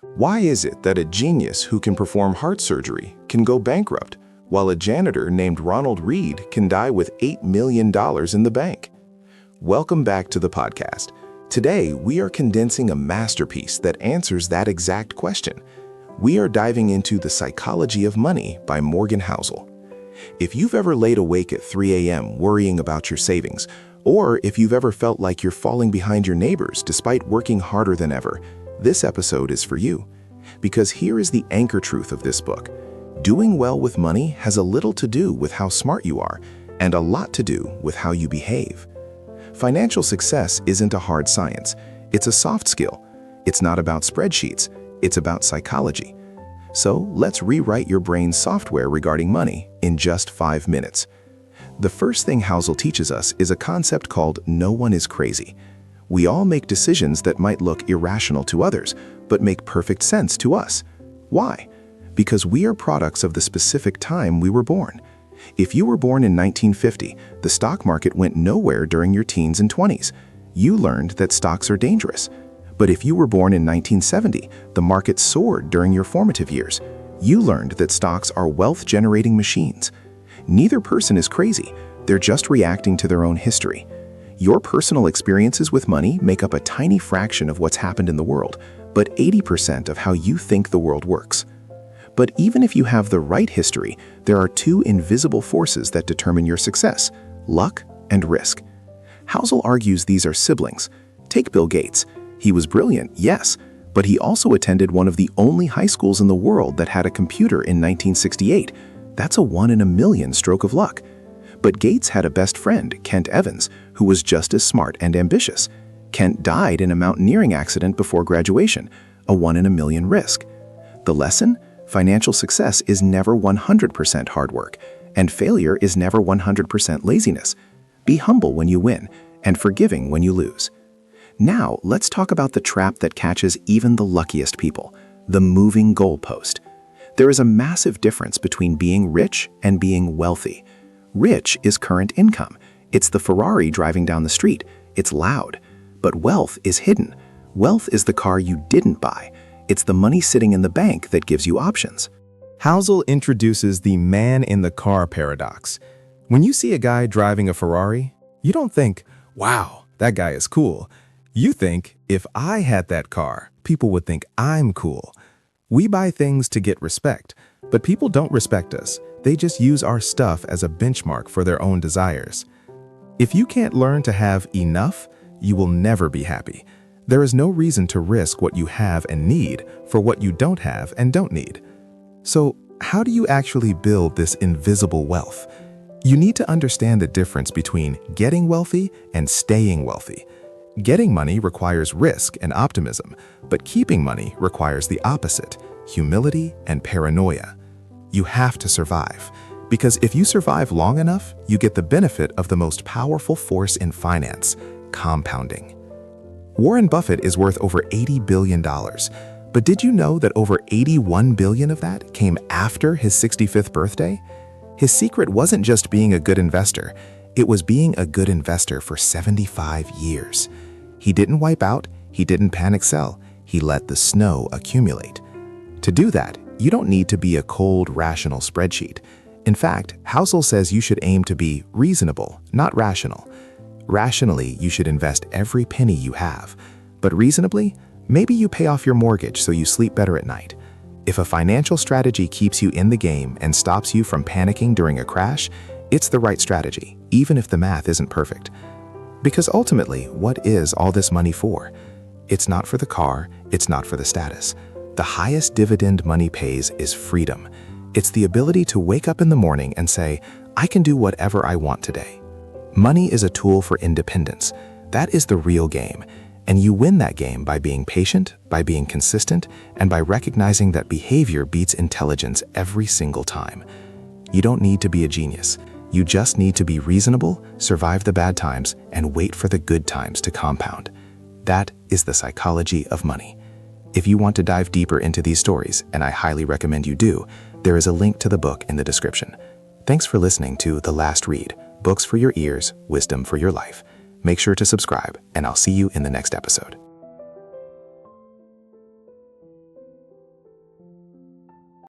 Why is it that a genius who can perform heart surgery can go bankrupt, while a janitor named Ronald Reed can die with $8 million in the bank? Welcome back to the podcast. Today, we are condensing a masterpiece that answers that exact question. We are diving into The Psychology of Money by Morgan Housel. If you've ever laid awake at 3 a.m. worrying about your savings, or if you've ever felt like you're falling behind your neighbors despite working harder than ever, this episode is for you. Because here is the anchor truth of this book. Doing well with money has a little to do with how smart you are, and a lot to do with how you behave. Financial success isn't a hard science. It's a soft skill. It's not about spreadsheets. It's about psychology. So let's rewrite your brain's software regarding money in just 5 minutes. The first thing Housel teaches us is a concept called no one is crazy. We all make decisions that might look irrational to others, but make perfect sense to us. Why? Because we are products of the specific time we were born. If you were born in 1950, the stock market went nowhere during your teens and 20s. You learned that stocks are dangerous. But if you were born in 1970, the market soared during your formative years. You learned that stocks are wealth-generating machines. Neither person is crazy. They're just reacting to their own history. Your personal experiences with money make up a tiny fraction of what's happened in the world, but 80% of how you think the world works. But even if you have the right history, there are two invisible forces that determine your success: luck and risk. Housel argues these are siblings. Take Bill Gates. He was brilliant, yes, but he also attended one of the only high schools in the world that had a computer in 1968. That's a 1 in a million stroke of luck. But Gates had a best friend, Kent Evans, who was just as smart and ambitious. Kent died in a mountaineering accident before graduation, a 1 in a million risk. The lesson? Financial success is never 100% hard work, and failure is never 100% laziness. Be humble when you win, and forgiving when you lose. Now, let's talk about the trap that catches even the luckiest people: the moving goalpost. There is a massive difference between being rich and being wealthy. Rich is current income. It's the Ferrari driving down the street. It's loud. But wealth is hidden. Wealth is the car you didn't buy. It's the money sitting in the bank that gives you options. Housel introduces the man-in-the-car paradox. When you see a guy driving a Ferrari, you don't think, wow, that guy is cool. You think, if I had that car, people would think I'm cool. We buy things to get respect, but people don't respect us. They just use our stuff as a benchmark for their own desires. If you can't learn to have enough, you will never be happy. There is no reason to risk what you have and need for what you don't have and don't need. So, how do you actually build this invisible wealth? You need to understand the difference between getting wealthy and staying wealthy. Getting money requires risk and optimism, but keeping money requires the opposite: humility and paranoia. You have to survive, because if you survive long enough, you get the benefit of the most powerful force in finance: compounding. Warren Buffett is worth over $80 billion, but did you know that over $81 billion of that came after his 65th birthday? His secret wasn't just being a good investor, it was being a good investor for 75 years. He didn't wipe out, he didn't panic sell, he let the snow accumulate. To do that, you don't need to be a cold, rational spreadsheet. In fact, Housel says you should aim to be reasonable, not rational. Rationally, you should invest every penny you have. But reasonably, maybe you pay off your mortgage so you sleep better at night. If a financial strategy keeps you in the game and stops you from panicking during a crash, it's the right strategy, even if the math isn't perfect. Because ultimately, what is all this money for? It's not for the car, it's not for the status. The highest dividend money pays is freedom. It's the ability to wake up in the morning and say, I can do whatever I want today. Money is a tool for independence. That is the real game. And you win that game by being patient, by being consistent, and by recognizing that behavior beats intelligence every single time. You don't need to be a genius. You just need to be reasonable, survive the bad times, and wait for the good times to compound. That is the psychology of money. If you want to dive deeper into these stories, and I highly recommend you do, there is a link to the book in the description. Thanks for listening to The Last Read, Books for Your Ears, Wisdom for Your Life. Make sure to subscribe, and I'll see you in the next episode.